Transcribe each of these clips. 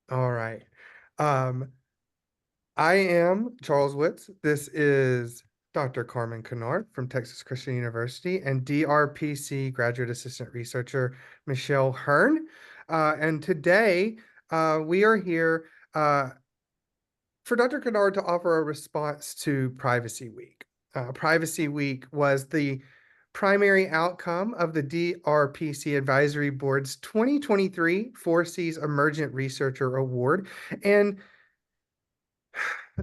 All right. Um, I am Charles Witz. This is Dr. Carmen Kynard from Texas Christian University and DRPC graduate assistant researcher Michelle Hearn. And today we are here for Dr. Kynard to offer a response to Privacy Week. Privacy Week was the primary outcome of the DRPC Advisory Board's 2023 Four Cs Emergent Researcher Award. And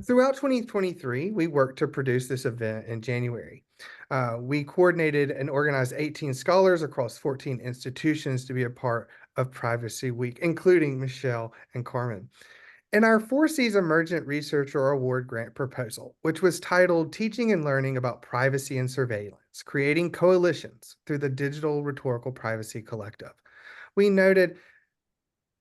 throughout 2023, we worked to produce this event in January. We coordinated and organized 18 scholars across 14 institutions to be a part of Privacy Week, including Michelle and Carmen. In our Four Cs Emergent Researcher Award grant proposal, which was titled Teaching and Learning About Privacy and Surveillance, Creating Coalitions Through the Digital Rhetorical Privacy Collective, we noted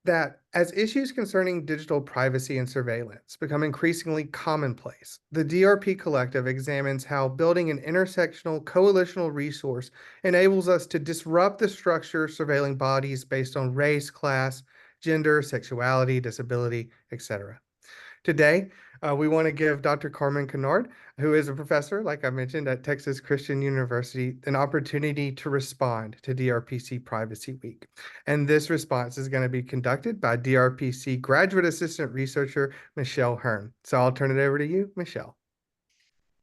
that as issues concerning digital privacy and surveillance become increasingly commonplace, the DRP Collective examines how building an intersectional coalitional resource enables us to disrupt the structure surveilling bodies based on race, class, gender, sexuality, disability, etc. Today, we want to give Dr. Carmen Kynard, who is a professor, like I mentioned, at Texas Christian University, an opportunity to respond to DRPC Privacy Week. And this response is going to be conducted by DRPC graduate assistant researcher Michelle Hearn. So I'll turn it over to you, Michelle.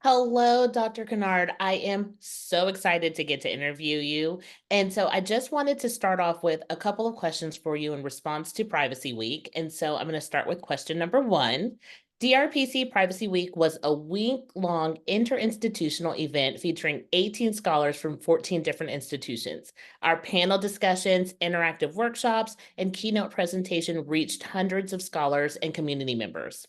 Hello, Dr. Kynard. I am so excited to get to interview you. And so I just wanted to start off with a couple of questions for you in response to Privacy Week. And so I'm going to start with question number one. DRPC Privacy Week was a week-long interinstitutional event featuring 18 scholars from 14 different institutions. Our panel discussions, interactive workshops, and keynote presentation reached hundreds of scholars and community members.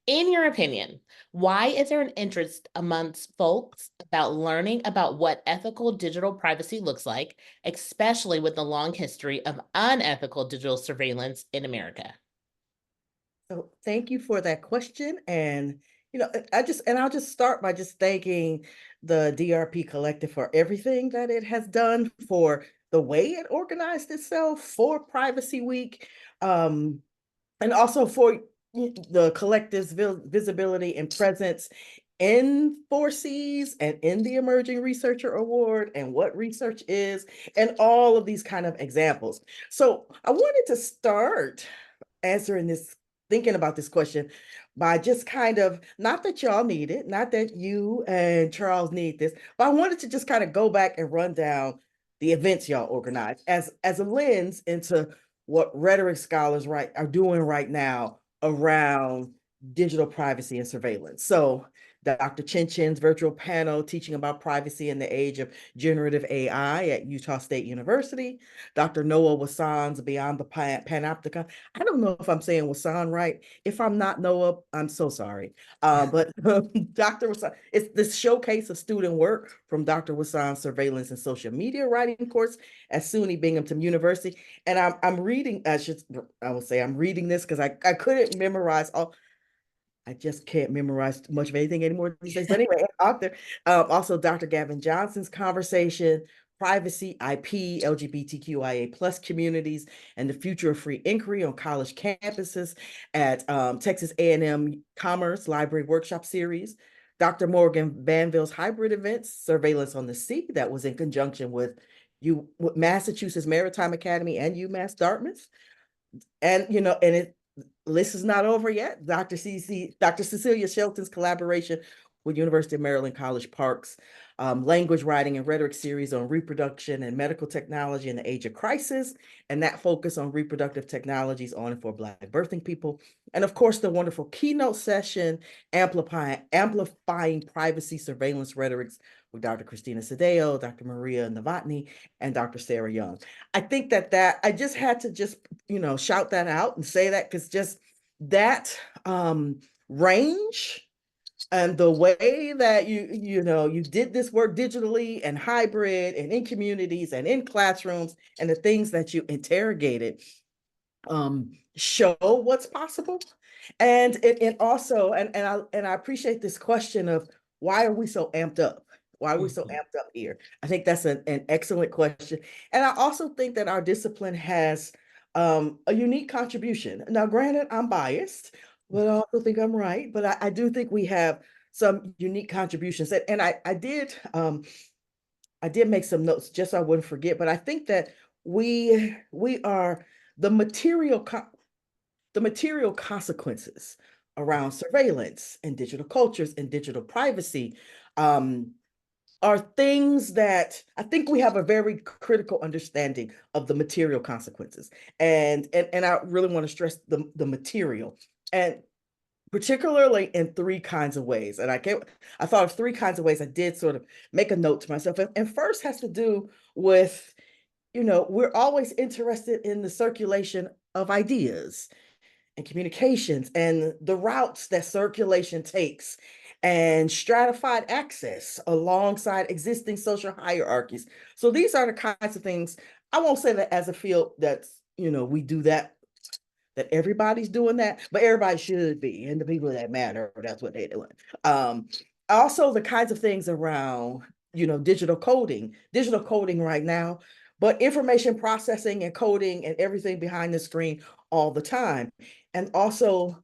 In your opinion, why is there an interest amongst folks about learning about what ethical digital privacy looks like, especially with the long history of unethical digital surveillance in America? So thank you for that question. And I'll just start by just thanking the DRP Collective for everything that it has done, for the way it organized itself for Privacy Week, and also for the collective's visibility and presence in 4Cs and in the Emerging Researcher Award and what research is, and all of these kind of examples. So I wanted to start answering this, thinking about this question by just kind of, not that y'all need it, not that you and Charles need this, but I wanted to just kind of go back and run down the events y'all organize as a lens into what rhetoric scholars are doing right now around digital privacy and surveillance. So Dr. Chin Chin's virtual panel teaching about privacy in the age of generative AI at Utah State University. Dr. Noah Wassan's Beyond the Panopticon. I don't know if I'm saying Wassan right. If I'm not Noah, I'm so sorry. But Dr. Wassan, it's this showcase of student work from Dr. Wassan's surveillance and social media writing course at SUNY Binghamton University. And I'm reading, I will say I'm reading this because I couldn't memorize all. I just can't memorize much of anything anymore these days. But anyway, author, also Dr. Gavin Johnson's conversation, privacy, IP, LGBTQIA plus communities, and the future of free inquiry on college campuses at Texas A&M Commerce Library Workshop Series. Dr. Morgan Banville's hybrid events, Surveillance on the Sea, that was in conjunction with Massachusetts Maritime Academy and UMass Dartmouth. And, list is not over yet. Dr. Cecilia Shelton's collaboration with University of Maryland College Park's language, writing, and rhetoric series on reproduction and medical technology in the age of crisis, and that focus on reproductive technologies on and for Black birthing people. And of course, the wonderful keynote session, Amplifying Privacy Surveillance Rhetorics with Dr. Christina Sadeo, Dr. Maria Novotny, and Dr. Sarah Young. I think that I just had to shout that out and say that, because just that range and the way that you did this work digitally and hybrid and in communities and in classrooms, and the things that you interrogated show what's possible. And it also, and I appreciate this question of, why are we so amped up? Why are we so amped up here? I think that's an excellent question. And I also think that our discipline has a unique contribution. Now, granted, I'm biased, but I also think I'm right. But I do think we have some unique contributions. And I did make some notes just so I wouldn't forget. But I think that we are the material consequences around surveillance and digital cultures and digital privacy. Are things that I think we have a very critical understanding of the material consequences. And I really want to stress the material, and particularly in three kinds of ways. And I thought of three kinds of ways. I did sort of make a note to myself. And first has to do with, we're always interested in the circulation of ideas and communications and the routes that circulation takes and stratified access alongside existing social hierarchies. So these are the kinds of things. I won't say that as a field that's, we do that everybody's doing that, but everybody should be. And the people that matter, that's what they're doing. Also the kinds of things around, digital coding right now, but information processing and coding and everything behind the screen all the time. And also,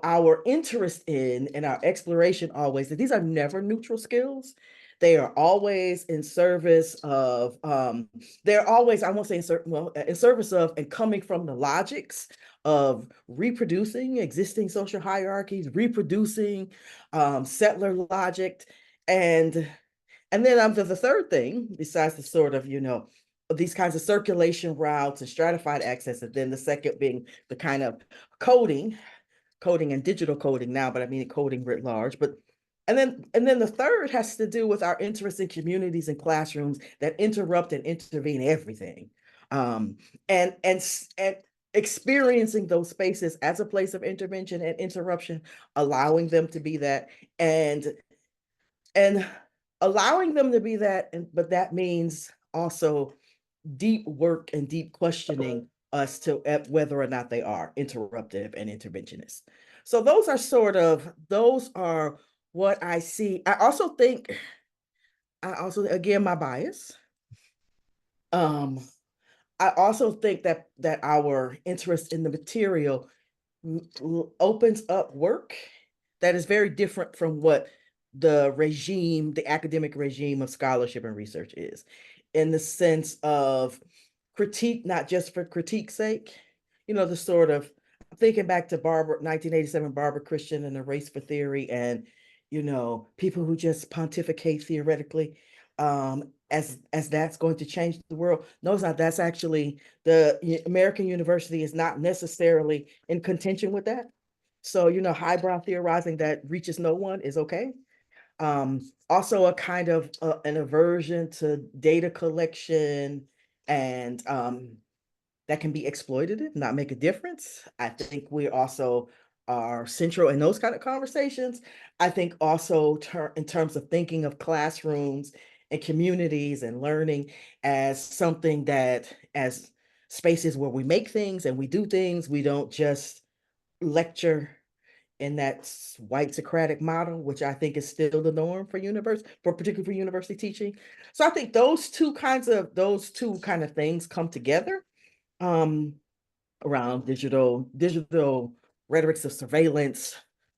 our interest in and our exploration always, that these are never neutral skills. They are always in service of, they're always, I won't say in service of and coming from the logics of reproducing existing social hierarchies, reproducing settler logic. And then the third thing, besides the sort of, these kinds of circulation routes and stratified access, and then the second being the kind of coding and digital coding now, but I mean coding writ large. But and then the third has to do with our interest in communities and classrooms that interrupt and intervene everything. And experiencing those spaces as a place of intervention and interruption, allowing them to be that, and allowing them to be that, but that means also deep work and deep questioning us to whether or not they are interruptive and interventionist. So those are what I see. I also again, my bias. I also think that our interest in the material opens up work that is very different from what the academic regime of scholarship and research is, in the sense of critique, not just for critique's sake. The sort of thinking back to 1987 Barbara Christian and the Race for Theory, and people who just pontificate theoretically, as that's going to change the world. No, it's not. That's actually the American university is not necessarily in contention with that. So, highbrow theorizing that reaches no one is okay. Also a kind of an aversion to data collection and that can be exploitative, not make a difference. I think we also are central in those kind of conversations. I think also in terms of thinking of classrooms and communities and learning as something as spaces where we make things and we do things. We don't just lecture in that white Socratic model, which I think is still the norm particularly for university teaching. So I think those two kind of things come together around digital rhetorics of surveillance,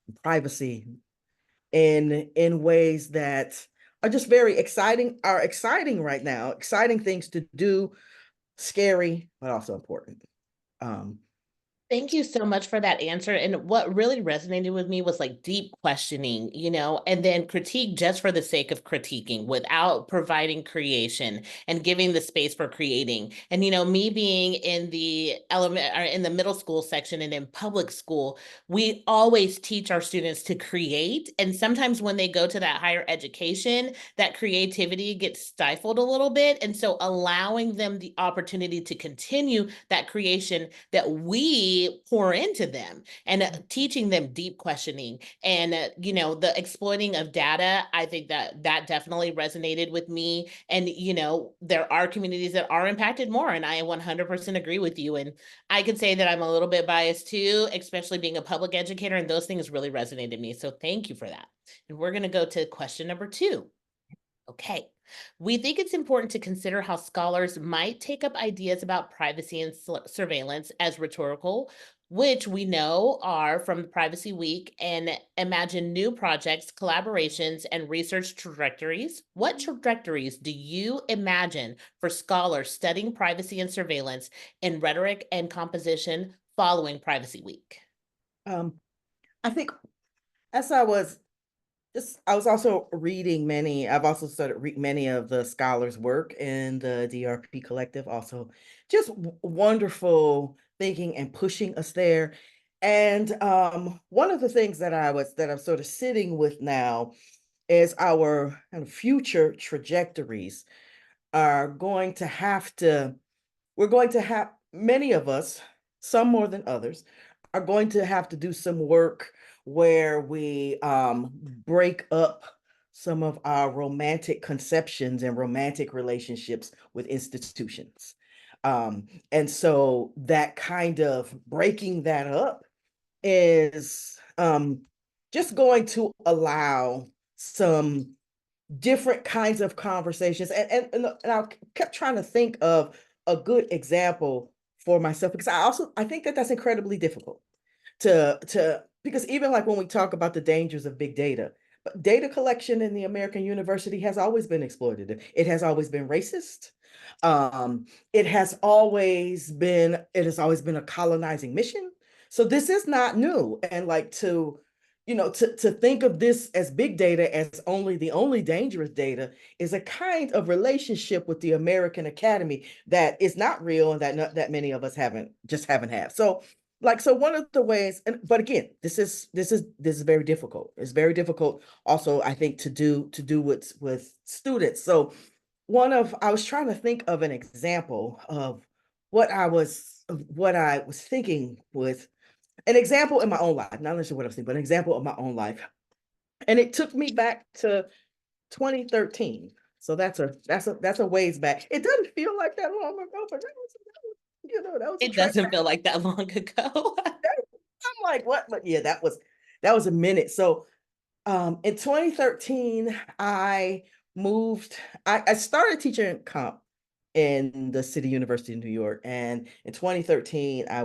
and privacy, in ways that are just very exciting right now, exciting things to do, scary, but also important. Thank you so much for that answer. And what really resonated with me was like deep questioning, and then critique just for the sake of critiquing without providing creation and giving the space for creating. And, me being in the in the middle school section and in public school, we always teach our students to create. And sometimes when they go to that higher education, that creativity gets stifled a little bit. And so allowing them the opportunity to continue that creation that we pour into them, and teaching them deep questioning and the exploiting of data. I think that definitely resonated with me. And there are communities that are impacted more, and I 100% agree with you. And I could say that I'm a little bit biased too, especially being a public educator, and those things really resonated me. So thank you for that. And we're going to go to question number 2. Okay. We think it's important to consider how scholars might take up ideas about privacy and surveillance as rhetorical, which we know are from Privacy Week, and imagine new projects, collaborations, and research trajectories. What trajectories do you imagine for scholars studying privacy and surveillance in rhetoric and composition following Privacy Week? I think as I was also reading I've also started reading many of the scholars' work in the DRP collective, also just wonderful thinking and pushing us there. And one of the things that I'm sort of sitting with now is our kind of future trajectories are going to have to, we're going to have, many of us, some more than others, are going to have to do some work where we break up some of our romantic conceptions and romantic relationships with institutions. And so that kind of breaking that up is just going to allow some different kinds of conversations. And I kept trying to think of a good example for myself, because I think that that's incredibly difficult because even like when we talk about the dangers of big data, but data collection in the American university has always been exploitative. It has always been racist. It has always been a colonizing mission. So this is not new. And like to think of this as big data as the only dangerous data is a kind of relationship with the American Academy that is not real, and that many of us haven't had. So one of the ways, but again, this is very difficult. It's very difficult also, I think, to do with students. So I was trying to think of an example of what I was thinking with an example in my own life, not necessarily what I was thinking, but an example of my own life. And it took me back to 2013. So that's a ways back. It doesn't feel like that long ago, but that was a It track. doesn't feel like that long ago. I'm like, what? But yeah, that was a minute. So in 2013, I moved. I started teaching comp in the City University of New York, and in 2013, I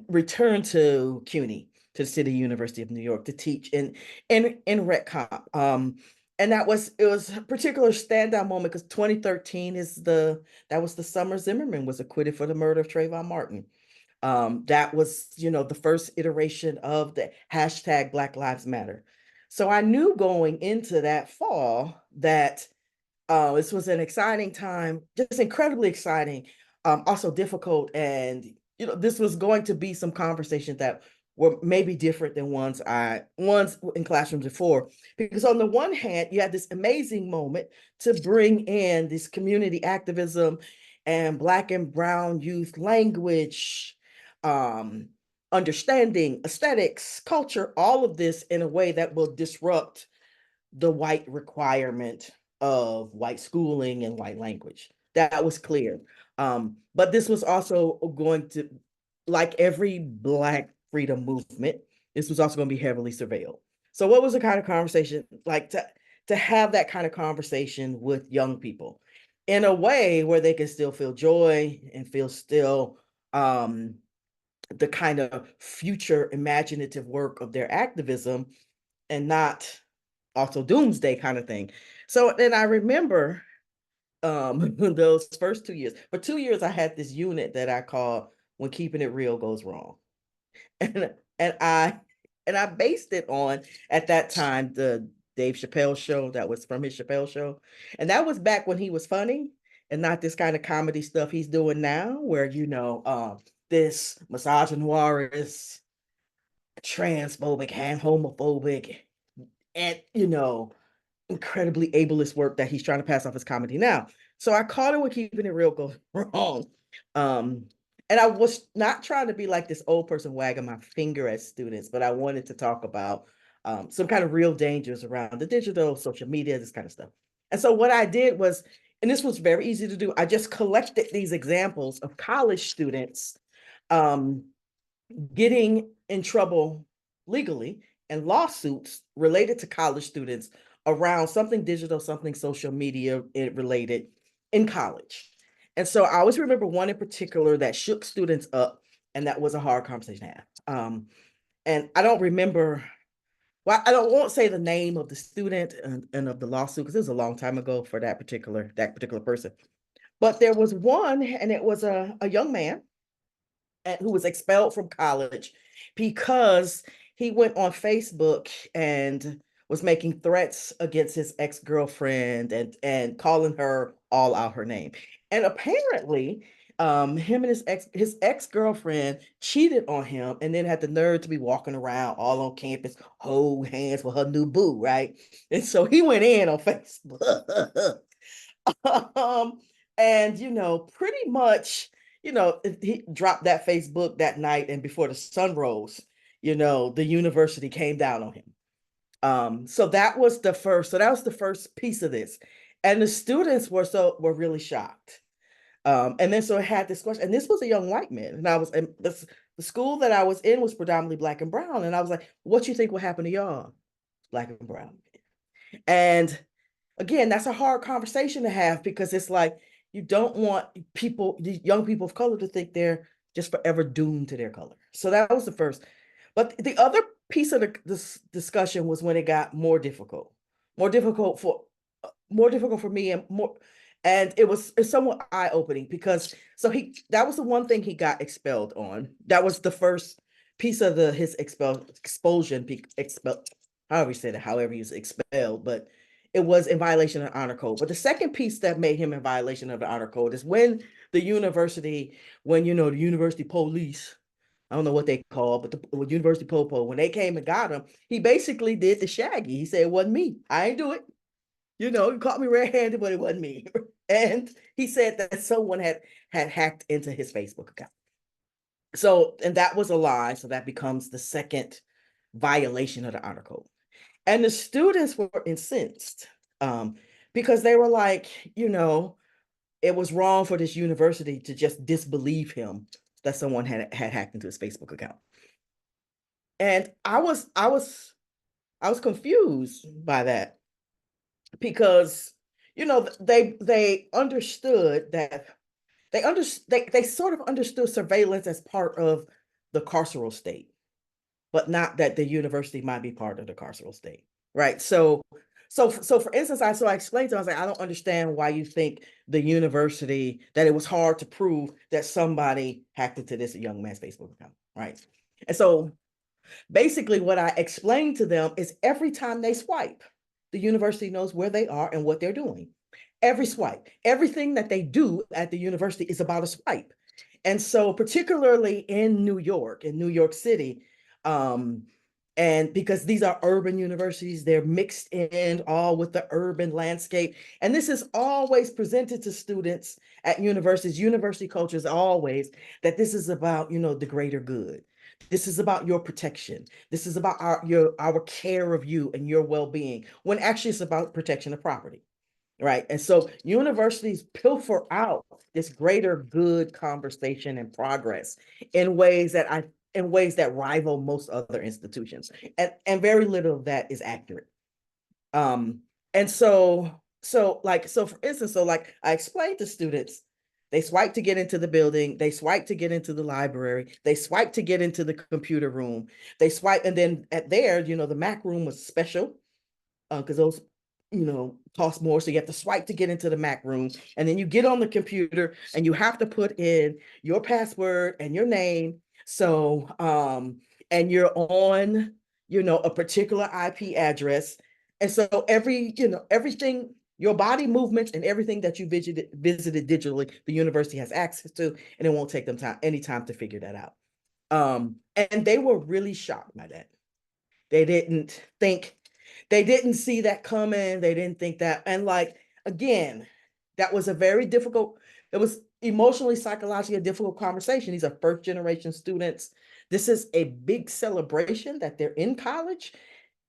returned to CUNY, to the City University of New York, to teach in Rec Comp. And it was a particular standout moment because 2013 that was the summer Zimmerman was acquitted for the murder of Trayvon Martin. That was, the first iteration of the hashtag Black Lives Matter. So I knew going into that fall that this was an exciting time, just incredibly exciting, also difficult. And, this was going to be some conversations that were maybe different than ones in classrooms before. Because on the one hand, you had this amazing moment to bring in this community activism and Black and brown youth language, understanding, aesthetics, culture, all of this in a way that will disrupt the white requirement of white schooling and white language. That was clear. But this was also going to, like every Black freedom movement, this was also going to be heavily surveilled. So what was the kind of conversation like to have that kind of conversation with young people in a way where they can still feel joy and feel still the kind of future imaginative work of their activism, and not also doomsday kind of thing. So then I remember those first 2 years. For 2 years, I had this unit that I call When Keeping It Real Goes Wrong. And I based it on, at that time, the Dave Chappelle show that was from his Chappelle show. And that was back when he was funny and not this kind of comedy stuff he's doing now, where, this misogynoirist, transphobic, and homophobic, and, incredibly ableist work that he's trying to pass off as comedy now. So I called it When Keeping It Real Goes Wrong. And I was not trying to be like this old person wagging my finger at students, but I wanted to talk about some kind of real dangers around the digital, social media, this kind of stuff. And so what I did was, and this was very easy to do, I just collected these examples of college students getting in trouble legally and lawsuits related to college students around something digital, something social media related in college. And so I always remember one in particular that shook students up, and that was a hard conversation to have. And I don't remember, well, I don't won't say the name of the student and of the lawsuit because it was a long time ago for that particular person. But there was one, and it was a young man who was expelled from college because he went on Facebook and was making threats against his ex-girlfriend and calling her all out her name. And apparently, him and his ex-girlfriend cheated on him and then had the nerve to be walking around all on campus, hold hands with her new boo, right? And so he went in on Facebook. And pretty much, he dropped that Facebook that night, and before the sun rose, the university came down on him. So that was the first piece of this. And the students were really shocked. And then so I had this question, and this was a young white man, and the school that I was in was predominantly Black and brown, and I was like, what you think will happen to y'all, Black and brown? And again, that's a hard conversation to have because it's like you don't want these young people of color, to think they're just forever doomed to their color. So that was the first. But the other piece of this discussion was when it got more difficult for me, and it's somewhat eye-opening because that was the one thing he got expelled on. That was the first piece of his expulsion, however he was expelled, but it was in violation of the honor code. But the second piece that made him in violation of the honor code is when the university police, I don't know what they call, but the university popo, when they came and got him, he basically did the Shaggy. He said, it wasn't me. I ain't do it. He caught me red-handed, but it wasn't me. And he said that someone had hacked into his Facebook account. So, and that was a lie. So that becomes the second violation of the honor code. And the students were incensed because they were like, it was wrong for this university to just disbelieve him that someone had hacked into his Facebook account. And I was confused by that because, they understood that they sort of understood surveillance as part of the carceral state, but not that the university might be part of the carceral state, right? So for instance, I explained to him, I was like, I don't understand why you think the university, that it was hard to prove that somebody hacked into this young man's Facebook account, right? And so basically what I explained to them is every time they swipe, the university knows where they are and what they're doing. Every swipe, everything that they do at the university is about a swipe. And so particularly in New York City, and because these are urban universities, they're mixed in all with the urban landscape. And this is always presented to students at universities. University culture is always that this is about, the greater good. This is about your protection. This is about our care of you and your well-being, when actually it's about protection of property. Right. And so universities pilfer out this greater good conversation and progress in ways that rival most other institutions. And very little of that is accurate. And so for instance, like I explained to students, they swipe to get into the building, they swipe to get into the library, they swipe to get into the computer room, they swipe, and then the Mac room was special because those cost more. So you have to swipe to get into the Mac room. And then you get on the computer and you have to put in your password and your name. So, and you're on, a particular IP address. And so everything, your body movements and everything that you visited digitally, the university has access to, and it won't take them any time to figure that out. And they were really shocked by that. They didn't see that coming. They didn't think that. And again, that was it was emotionally, psychologically a difficult conversation. These are first generation students. This is a big celebration that they're in college.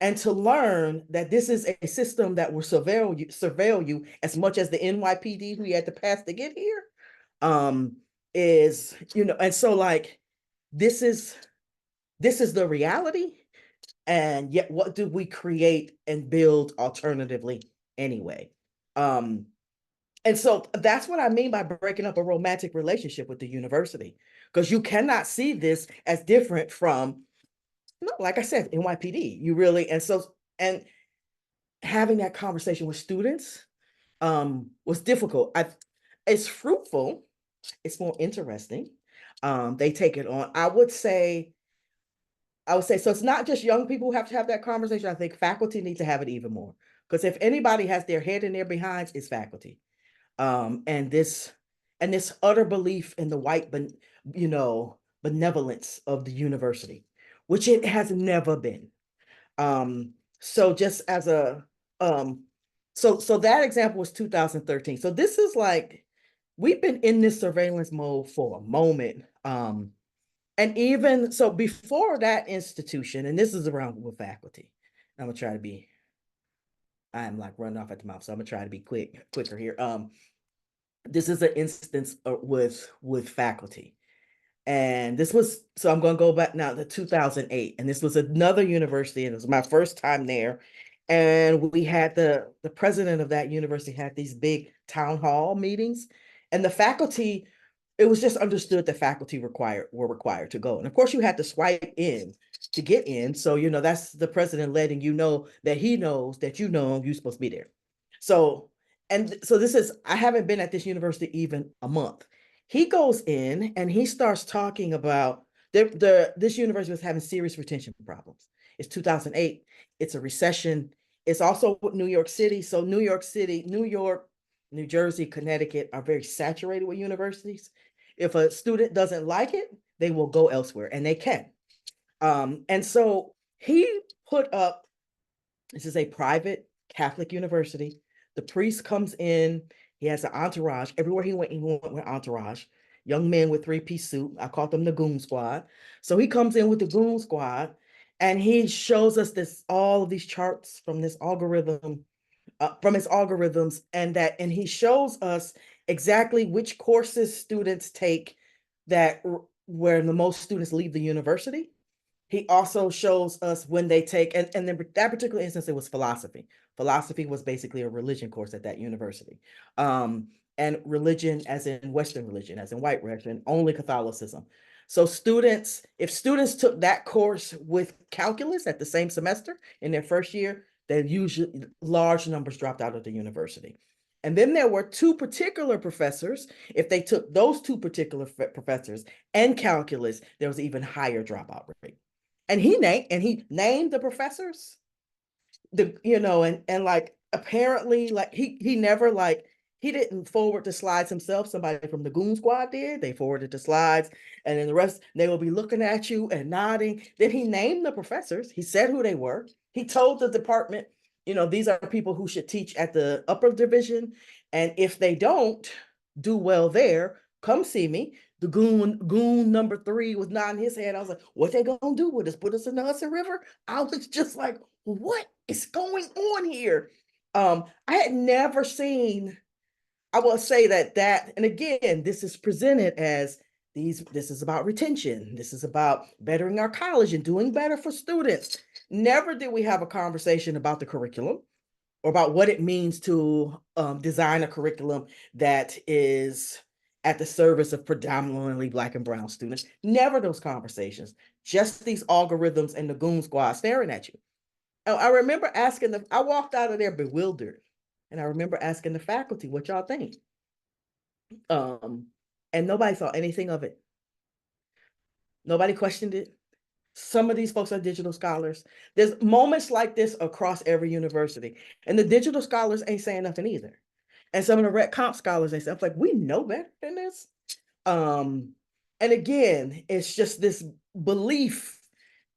And to learn that this is a system that will surveil you as much as the NYPD who you had to pass to get here, is, and so this is the reality. And yet what do we create and build alternatively anyway? And so that's what I mean by breaking up a romantic relationship with the university, because you cannot see this as different from, like I said, NYPD. You really, and having that conversation with students was difficult. It's fruitful, it's more interesting. They take it on. I would say so. It's not just young people who have to have that conversation. I think faculty need to have it even more, because if anybody has their head in their behinds, it's faculty. And this utter belief in the benevolence of the university, which it has never been. So just as a so that example was 2013. So this is like we've been in this surveillance mode for a moment. And even so before that institution, and this is around with faculty. I'm gonna try to be, I'm like running off at the mouth, so I'm gonna try to be quicker here. This is an instance with faculty. And this was, so I'm going to go back now to 2008. And this was another university, and it was my first time there. And we had the president of that university had these big town hall meetings. And the faculty, it was just understood that faculty were required to go. And of course, you had to swipe in to get in. So, that's the president letting you know that he knows that you're supposed to be there. So, and so I haven't been at this university even a month. He goes in and he starts talking about this university was having serious retention problems. It's 2008. It's a recession. It's also New York City. So New York City, New York, New Jersey, Connecticut are very saturated with universities. If a student doesn't like it, they will go elsewhere, and they can. And so he put up, this is a private Catholic university. The priest comes in. He has an entourage. Everywhere he went with entourage. Young men with three-piece suit. I called them the goon squad. So he comes in with the goon squad, and he shows us all of these charts from this algorithm, from his algorithms, and he shows us exactly which courses students take where the most students leave the university. He also shows us when they take, and in that particular instance, it was philosophy. Philosophy was basically a religion course at that university. And religion as in Western religion, as in white religion, only Catholicism. So if students took that course with calculus at the same semester in their first year, then usually large numbers dropped out of the university. And then there were two particular professors. If they took those two particular professors and calculus, there was an even higher dropout rate. And he named the professors, and like apparently like he never he didn't forward the slides himself. Somebody from the goon squad did. They forwarded the slides, and then the rest, they will be looking at you and nodding. Then he named the professors. He said who they were. He told the department, these are people who should teach at the upper division. And if they don't do well there, come see me. The goon number 3 was nodding his head. I was like, what they gonna do with us? Put us in the Hudson River? I was just like, what is going on here? I had never seen, I will say that, and again, this is presented as this is about retention. This is about bettering our college and doing better for students. Never did we have a conversation about the curriculum or about what it means to design a curriculum that is at the service of predominantly Black and brown students. Never those conversations, just these algorithms and the goon squad staring at you. I remember asking I walked out of there bewildered. And I remember asking the faculty, what y'all think? And nobody thought anything of it. Nobody questioned it. Some of these folks are digital scholars. There's moments like this across every university. And the digital scholars ain't saying nothing either. And some of the Rec Comp scholars, they say, I'm like, we know better than this. And again, it's just this belief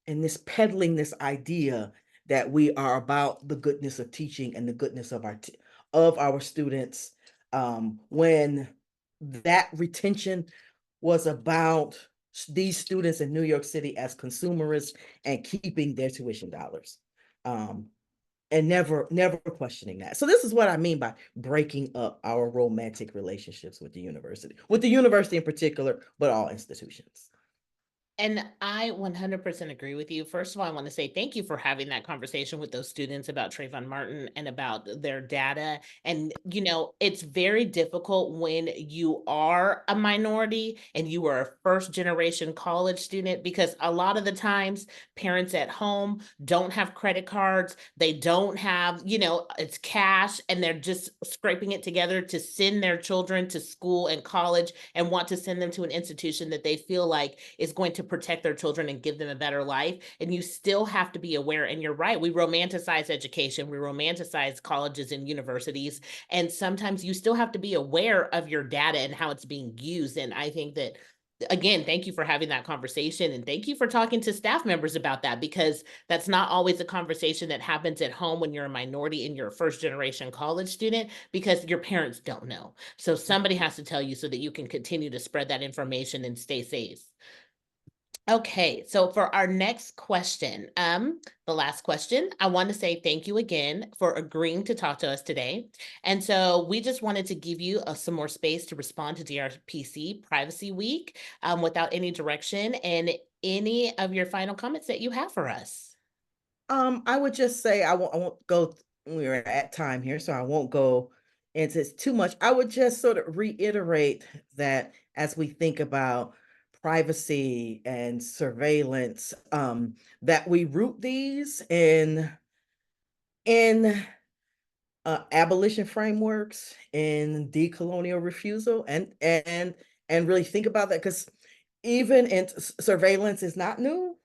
and this peddling this idea that we are about the goodness of teaching and the goodness of our students, when that retention was about these students in New York City as consumerists and keeping their tuition dollars, and never questioning that. So this is what I mean by breaking up our romantic relationships with the university in particular, but all institutions. And I 100% agree with you. First of all, I want to say thank you for having that conversation with those students about Trayvon Martin and about their data. And, it's very difficult when you are a minority and you are a first generation college student, because a lot of the times parents at home don't have credit cards. They don't have, it's cash, and they're just scraping it together to send their children to school and college and want to send them to an institution that they feel like is going to protect their children and give them a better life. And you still have to be aware. And you're right, we romanticize education, we romanticize colleges and universities. And sometimes you still have to be aware of your data and how it's being used. And I think that, again, thank you for having that conversation, and thank you for talking to staff members about that, because that's not always a conversation that happens at home when you're a minority and you're a first generation college student, because your parents don't know. So somebody has to tell you so that you can continue to spread that information and stay safe. Okay, so for our next question, the last question, I want to say thank you again for agreeing to talk to us today. And so we just wanted to give you some more space to respond to DRPC Privacy Week without any direction, and any of your final comments that you have for us. I would just say I won't go. We're at time here, so I won't go into too much. I would just sort of reiterate that as we think about privacy and surveillance, that we root these in abolition frameworks, in decolonial refusal, and really think about that, because even in surveillance is not new.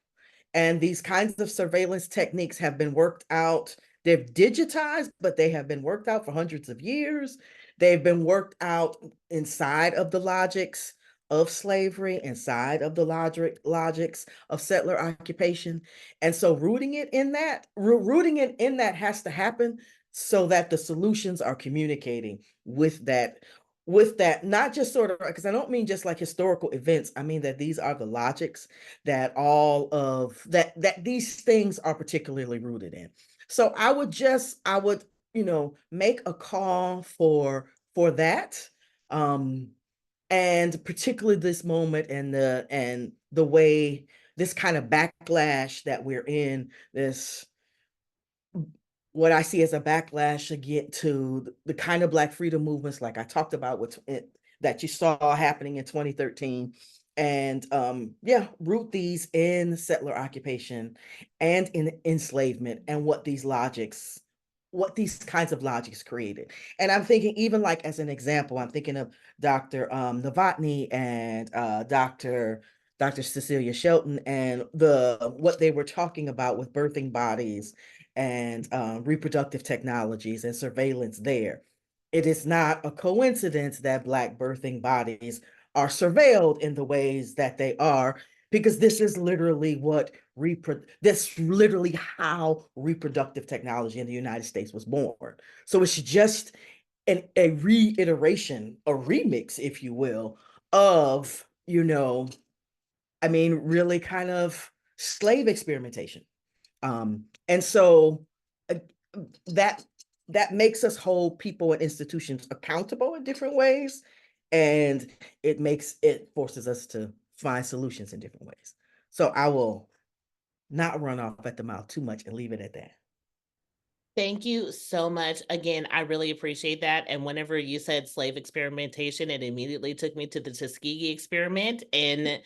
And these kinds of surveillance techniques have been worked out. They've digitized, but they have been worked out for hundreds of years. They've been worked out inside of the logics of slavery, inside of the logics of settler occupation. And so rooting it in that has to happen so that the solutions are communicating with that, not just sort of, because I don't mean just like historical events. I mean that these are the logics that all of that these things are particularly rooted in. So I would make a call for that, and particularly this moment and the way this kind of backlash that we're in, this what I see as a backlash again to the kind of Black freedom movements like I talked about with it, that you saw happening in 2013, and root these in settler occupation and in enslavement, and what these kinds of logics created. And I'm thinking, even like as an example, I'm thinking of Dr. Novotny and Dr. Cecilia Shelton, and what they were talking about with birthing bodies and reproductive technologies and surveillance there. It is not a coincidence that Black birthing bodies are surveilled in the ways that they are, because this is literally how reproductive technology in the United States was born. So it's just a reiteration, a remix, if you will, of, really kind of slave experimentation. And so uh, that makes us hold people and institutions accountable in different ways, and it forces us to find solutions in different ways. So I will not run off at the mouth too much and leave it at that. Thank you so much. Again, I really appreciate that. And whenever you said slave experimentation, it immediately took me to the Tuskegee experiment. And,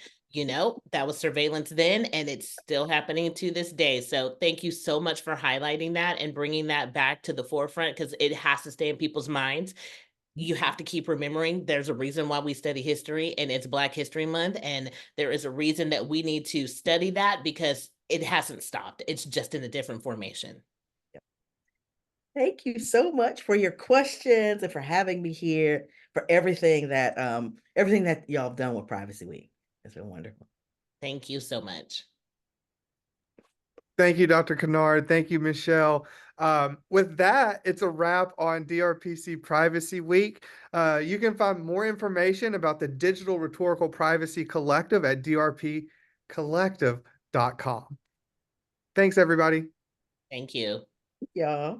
that was surveillance then, and it's still happening to this day. So thank you so much for highlighting that and bringing that back to the forefront, because it has to stay in people's minds. You have to keep remembering there's a reason why we study history, and it's Black History Month. And there is a reason that we need to study that, because it hasn't stopped. It's just in a different formation. Thank you so much for your questions and for having me here, for everything that y'all have done with Privacy Week. It's been wonderful. Thank you so much. Thank you, Dr. Kynard. Thank you, Michelle. With that, it's a wrap on DRPC Privacy Week. You can find more information about the Digital Rhetorical Privacy Collective at drpcollective.com. Thanks, everybody. Thank you. Yeah.